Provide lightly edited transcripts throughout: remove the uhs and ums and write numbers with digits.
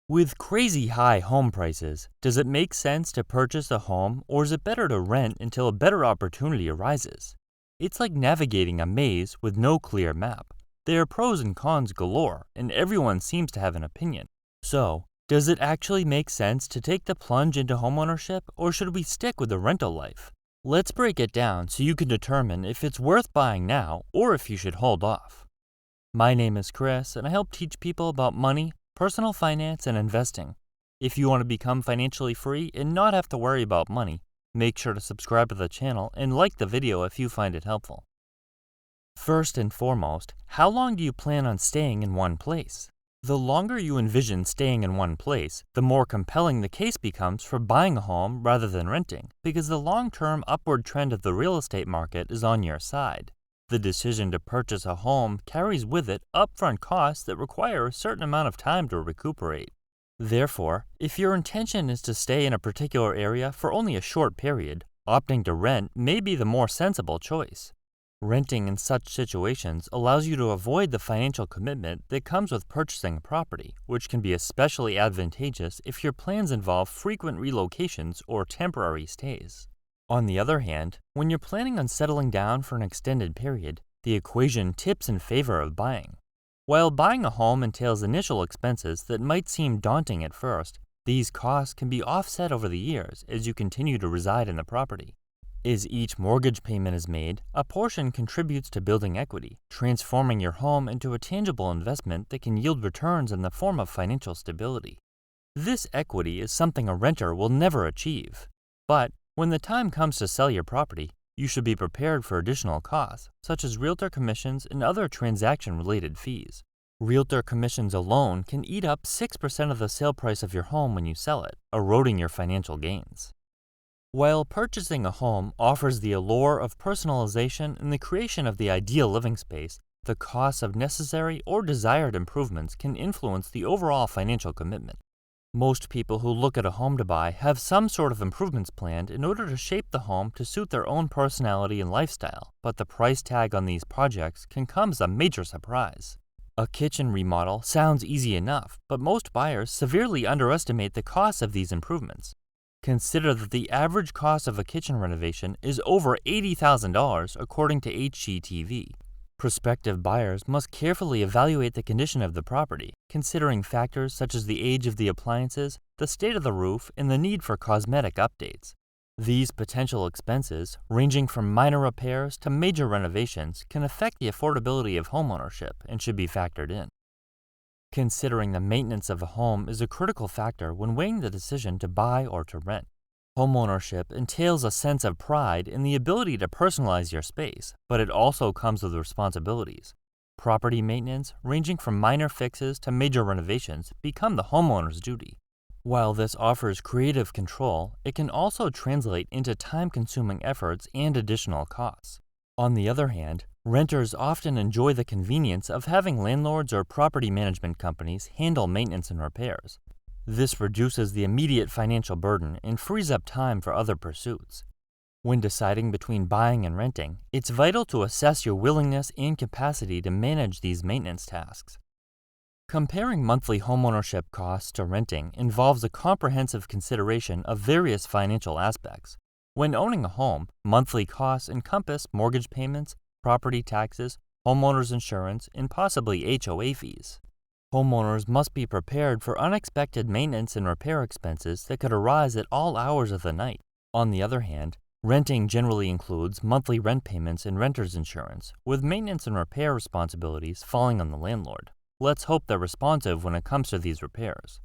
With crazy high home prices, does it make sense to purchase a home or is it better to rent until a better opportunity arises? It's like navigating a maze with no clear map. There are pros and cons galore, and everyone seems to have an opinion. So, does it actually make sense to take the plunge into homeownership or should we stick with the rental life? Let's break it down so you can determine if it's worth buying now or if you should hold off. My name is Chris, and I help teach people about money, personal finance, and investing. If you want to become financially free and not have to worry about money, make sure to subscribe to the channel and like the video if you find it helpful. First and foremost, how long do you plan on staying in one place? The longer you envision staying in one place, the more compelling the case becomes for buying a home rather than renting, because the long-term upward trend of the real estate market is on your side. The decision to purchase a home carries with it upfront costs that require a certain amount of time to recuperate. Therefore, if your intention is to stay in a particular area for only a short period, opting to rent may be the more sensible choice. Renting in such situations allows you to avoid the financial commitment that comes with purchasing a property, which can be especially advantageous if your plans involve frequent relocations or temporary stays. On the other hand, when you're planning on settling down for an extended period, the equation tips in favor of buying. While buying a home entails initial expenses that might seem daunting at first, these costs can be offset over the years as you continue to reside in the property. As each mortgage payment is made, a portion contributes to building equity, transforming your home into a tangible investment that can yield returns in the form of financial stability. This equity is something a renter will never achieve. But when the time comes to sell your property, you should be prepared for additional costs, such as realtor commissions and other transaction-related fees. Realtor commissions alone can eat up 6% of the sale price of your home when you sell it, eroding your financial gains. While purchasing a home offers the allure of personalization and the creation of the ideal living space, the costs of necessary or desired improvements can influence the overall financial commitment. Most people who look at a home to buy have some sort of improvements planned in order to shape the home to suit their own personality and lifestyle, but the price tag on these projects can come as a major surprise. A kitchen remodel sounds easy enough, but most buyers severely underestimate the cost of these improvements. Consider that the average cost of a kitchen renovation is over $80,000 according to HGTV. Prospective buyers must carefully evaluate the condition of the property, considering factors such as the age of the appliances, the state of the roof, and the need for cosmetic updates. These potential expenses, ranging from minor repairs to major renovations, can affect the affordability of homeownership and should be factored in. Considering the maintenance of a home is a critical factor when weighing the decision to buy or to rent. Homeownership entails a sense of pride in the ability to personalize your space, but it also comes with responsibilities. Property maintenance, ranging from minor fixes to major renovations, become the homeowner's duty. While this offers creative control, it can also translate into time-consuming efforts and additional costs. On the other hand, renters often enjoy the convenience of having landlords or property management companies handle maintenance and repairs. This reduces the immediate financial burden and frees up time for other pursuits. When deciding between buying and renting, it's vital to assess your willingness and capacity to manage these maintenance tasks. Comparing monthly homeownership costs to renting involves a comprehensive consideration of various financial aspects. When owning a home, monthly costs encompass mortgage payments, property taxes, homeowners insurance, and possibly HOA fees. Homeowners must be prepared for unexpected maintenance and repair expenses that could arise at all hours of the night. On the other hand, renting generally includes monthly rent payments and renter's insurance, with maintenance and repair responsibilities falling on the landlord. Let's hope they're responsive when it comes to these repairs.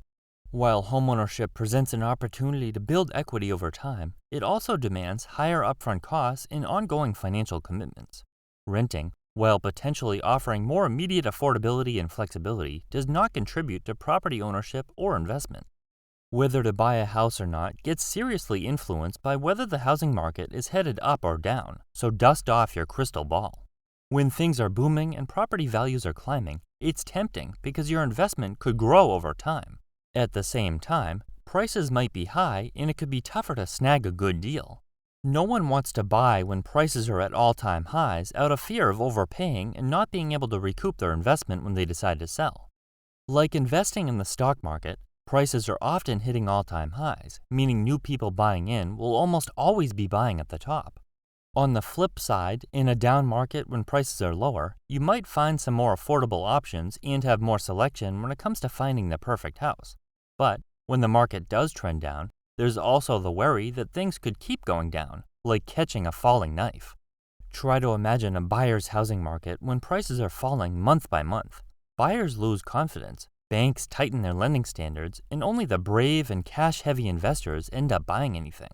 While homeownership presents an opportunity to build equity over time, it also demands higher upfront costs and ongoing financial commitments. Renting, while potentially offering more immediate affordability and flexibility, does not contribute to property ownership or investment. Whether to buy a house or not gets seriously influenced by whether the housing market is headed up or down, so dust off your crystal ball. When things are booming and property values are climbing, it's tempting because your investment could grow over time. At the same time, prices might be high and it could be tougher to snag a good deal. No one wants to buy when prices are at all-time highs out of fear of overpaying and not being able to recoup their investment when they decide to sell. Like investing in the stock market, Prices are often hitting all-time highs, meaning new people buying in will almost always be buying at the top. On the flip side, in a down market when prices are lower, you might find some more affordable options and have more selection when it comes to finding the perfect house. But when the market does trend down, there's also the worry that things could keep going down, like catching a falling knife. Try to imagine a buyer's housing market when prices are falling month by month. Buyers lose confidence, banks tighten their lending standards, and only the brave and cash-heavy investors end up buying anything.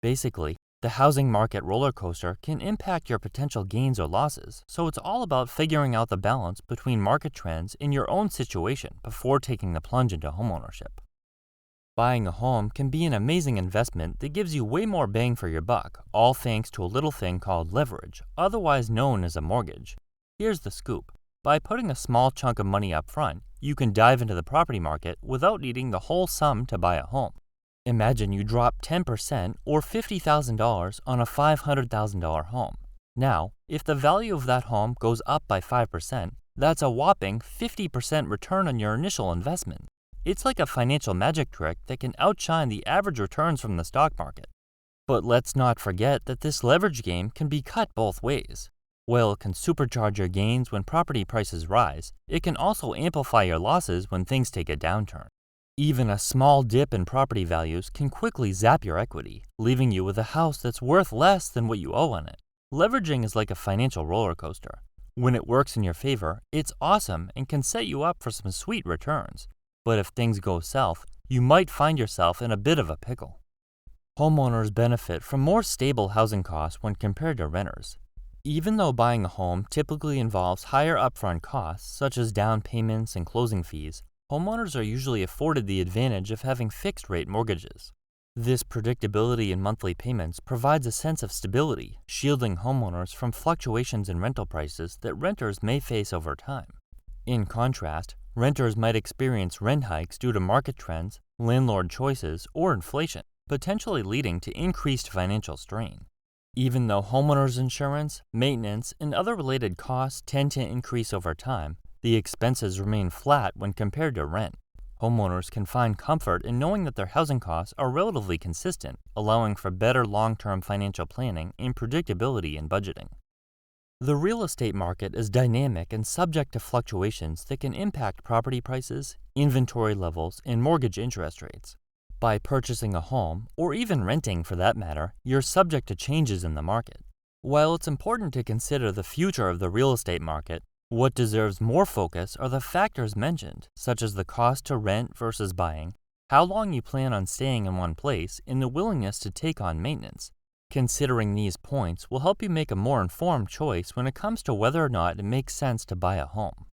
Basically, the housing market roller coaster can impact your potential gains or losses, so it's all about figuring out the balance between market trends and your own situation before taking the plunge into homeownership. Buying a home can be an amazing investment that gives you way more bang for your buck, all thanks to a little thing called leverage, otherwise known as a mortgage. Here's the scoop. By putting a small chunk of money up front, you can dive into the property market without needing the whole sum to buy a home. Imagine you drop 10% or $50,000 on a $500,000 home. Now, if the value of that home goes up by 5%, that's a whopping 50% return on your initial investment. It's like a financial magic trick that can outshine the average returns from the stock market. But let's not forget that this leverage game can be cut both ways. While it can supercharge your gains when property prices rise, it can also amplify your losses when things take a downturn. Even a small dip in property values can quickly zap your equity, leaving you with a house that's worth less than what you owe on it. Leveraging is like a financial roller coaster. When it works in your favor, it's awesome and can set you up for some sweet returns. But if things go south, you might find yourself in a bit of a pickle. Homeowners benefit from more stable housing costs when compared to renters. Even though buying a home typically involves higher upfront costs, such as down payments and closing fees, homeowners are usually afforded the advantage of having fixed-rate mortgages. This predictability in monthly payments provides a sense of stability, shielding homeowners from fluctuations in rental prices that renters may face over time. In contrast, renters might experience rent hikes due to market trends, landlord choices, or inflation, potentially leading to increased financial strain. Even though homeowners insurance, maintenance, and other related costs tend to increase over time, the expenses remain flat when compared to rent. Homeowners can find comfort in knowing that their housing costs are relatively consistent, allowing for better long-term financial planning and predictability in budgeting. The real estate market is dynamic and subject to fluctuations that can impact property prices, inventory levels, and mortgage interest rates. By purchasing a home, or even renting for that matter, you're subject to changes in the market. While it's important to consider the future of the real estate market, what deserves more focus are the factors mentioned, such as the cost to rent versus buying, how long you plan on staying in one place, and the willingness to take on maintenance. Considering these points will help you make a more informed choice when it comes to whether or not it makes sense to buy a home.